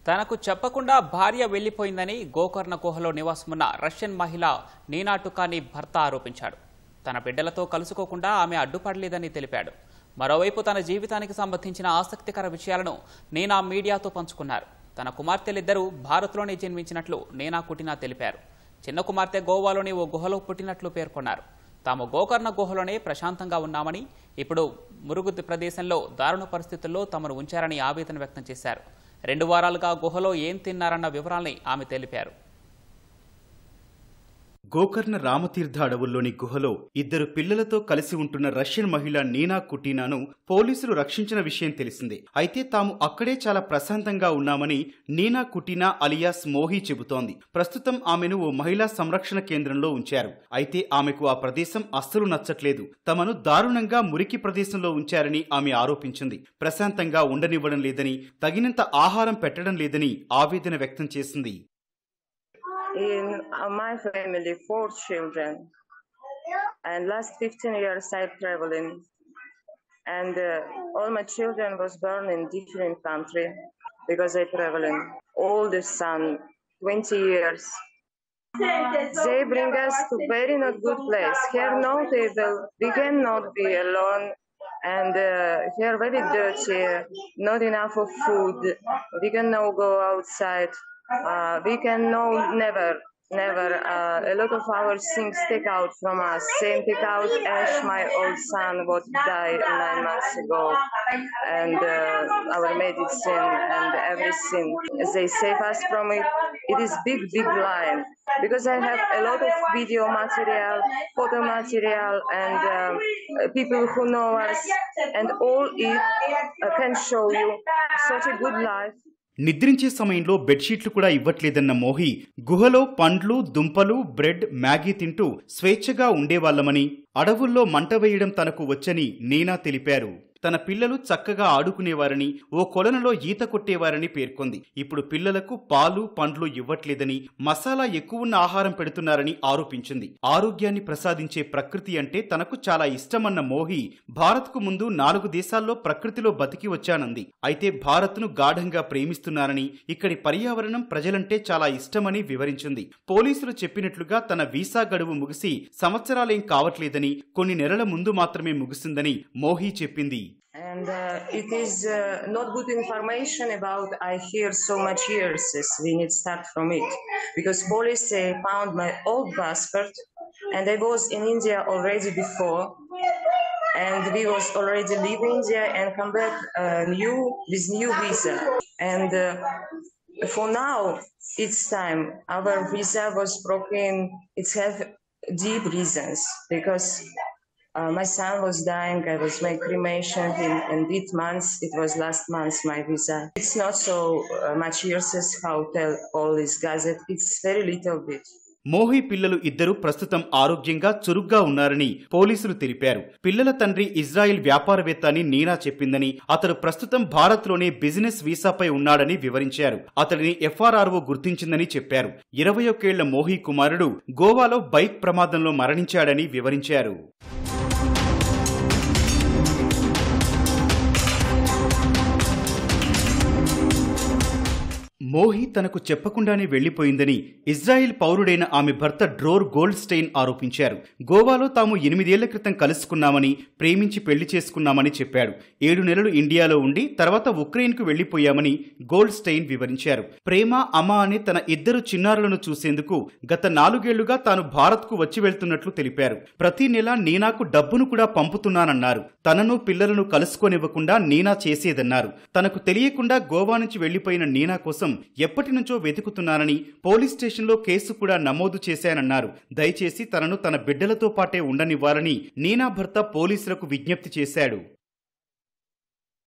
తనకు చెప్పకుండా భార్య వెళ్లిపోయిందని గోకర్ణ గుహలో నివాసమున్న రష్యన్ మహిళ నీనా టుకాని భర్త ఆరోపించాడు. తన బిడ్డలతో కలుసుకోకుండా ఆమె అడ్డుపడలేదని తెలిపాడు. మరోవైపు తన జీవితానికి సంబంధించిన ఆసక్తికర విషయాలను నీనా మీడియాతో పంచుకున్నారు. తన కుమార్తెలిద్దరూ భారత్లోనే జన్మించినట్లు నీనా కుటినా తెలిపారు. చిన్న కుమార్తె గోవాలోని ఓ గుహలో పుట్టినట్లు పేర్కొన్నారు. తాము గోకర్ణ గుహలోనే ప్రశాంతంగా ఉన్నామని, ఇప్పుడు మురుగు ప్రదేశంలో దారుణ పరిస్థితుల్లో తమను ఉంచారని ఆవేదన వ్యక్తం చేశారు. 2 వారాలుగా గుహలో ఏం తిన్నారన్న వివరాల్ని ఆమె తెలిపారు. గోకర్ణ రామతీర్థ అడవుల్లోని గుహలో 2 పిల్లలతో కలిసి ఉంటున్న రష్యన్ మహిళ నీనా కుటీనాను పోలీసులు రక్షించిన విషయం తెలిసిందే. అయితే తాము అక్కడే చాలా ప్రశాంతంగా ఉన్నామని నీనా కుటీనా అలియాస్ మోహి చెబుతోంది. ప్రస్తుతం ఆమెను ఓ మహిళా సంరక్షణ కేంద్రంలో ఉంచారు. అయితే ఆమెకు ఆ ప్రదేశం అస్సలు నచ్చట్లేదు. తమను దారుణంగా మురికి ప్రదేశంలో ఉంచారని ఆమె ఆరోపించింది. ప్రశాంతంగా ఉండనివ్వడం లేదని, తగినంత ఆహారం పెట్టడం లేదని ఆవేదన వ్యక్తం చేసింది. In my family, 4 children, and last 15 years I traveling, and all my children was born in different country because I traveling. Oldest son, 20 years. They bring us to very not good place. Here no table, we cannot be alone, and here very dirty, not enough of food. We cannot go outside. We can never. A lot of our things take out from us. Same take out Ash, my old son, what died 9 months ago, and our medicine and everything. They save us from it. It is big lie. Because I have a lot of video material, photo material, and people who know us, and all it can show you such a good life. నిద్రించే సమయంలో బెడ్షీట్లు కూడా ఇవ్వట్లేదన్న మోహి, గుహలో పండ్లు, దుంపలు, bread, Maggi తింటూ స్వేచ్ఛగా ఉండేవాళ్లమని, అడవుల్లో మంట వేయడం తనకు వచ్చని నీనా తెలిపారు. తన పిల్లలు చక్కగా ఆడుకునేవారని, ఓ కొలనులో ఈత కొట్టేవారని పేర్కొంది. ఇప్పుడు పిల్లలకు పాలు, పండ్లు ఇవ్వట్లేదని, మసాలా ఎక్కువున్న ఆహారం పెడుతున్నారని ఆరోపించింది. ఆరోగ్యాన్ని ప్రసాదించే ప్రకృతి అంటే తనకు చాలా ఇష్టమన్న మోహి, భారత్కు ముందు 4 దేశాల్లో ప్రకృతిలో బతికి వచ్చానంది. అయితే భారత్ను గాఢంగా ప్రేమిస్తున్నారని, ఇక్కడి పర్యావరణం ప్రజలంటే చాలా ఇష్టమని వివరించింది. పోలీసులు చెప్పినట్లుగా తన వీసా గడువు ముగిసి సంవత్సరాలేం కావట్లేదని, కొన్ని నెలల ముందు మాత్రమే ముగిసిందని మోహి చెప్పింది. And it is not good information about I hear so much years. We need to start from it because police found my old passport and I was in India already before and we was already leave India and come back with new visa and for now it's time our visa was broken. It's have deep reasons because my son was dying. I was my cremation in 8 months. It was last month my visa. It's not so much years as how tell all this gazette. It's very little bit. మోహి పిల్లలు 2 ప్రస్తుతం ఆరోగ్యంగా చురుగ్గా ఉన్నారని పోలీసులు తెలిపారు. పిల్లల తండ్రి Israel వ్యాపారవేత్త అని నీనా చెప్పిందని, అతడు ప్రస్తుతం భారత్లోనే బిజినెస్ వీసాపై ఉన్నాడని వివరించారు. అతడిని FRRO గుర్తించిందని చెప్పారు. 21 ఏళ్ల మోహి కుమారుడు గోవాలో బైక్ ప్రమాదంలో మరణించాడని వివరించారు. మోహి తనకు చెప్పకుండానే వెళ్లిపోయిందని ఇజ్రాయిల్ పౌరుడైన ఆమె భర్త డ్రోర్ గోల్డ్స్టైన్ ఆరోపించారు. గోవాలో తాము 8 ఏళ్ల క్రితం కలుసుకున్నామని, ప్రేమించి పెళ్లి చేసుకున్నామని చెప్పాడు. 7 నెలలు ఇండియాలో ఉండి తర్వాత ఉక్రెయిన్కు వెళ్లిపోయామని గోల్డ్స్టైన్ వివరించారు. ప్రేమ, అమా అనే తన 2 చిన్నారులను చూసేందుకు గత 4 ఏళ్లుగా తాను భారత్కు వచ్చి వెళ్తున్నట్లు తెలిపారు. ప్రతి నెల నీనాకు డబ్బును కూడా పంపుతున్నానన్నారు. తనను పిల్లలను కలుసుకోనివ్వకుండా నీనా చేసేదన్నారు. తనకు తెలియకుండా గోవా నుంచి వెళ్లిపోయిన నీనా కోసం ఎప్పటి నుంచో వెతుకుతున్నానని, పోలీస్ స్టేషన్లో కేసు కూడా నమోదు చేశానన్నారు. దయచేసి తనను తన బిడ్డలతో పాటే ఉండనివ్వాలని నీనా భర్త పోలీసులకు విజ్ఞప్తి చేశాడు.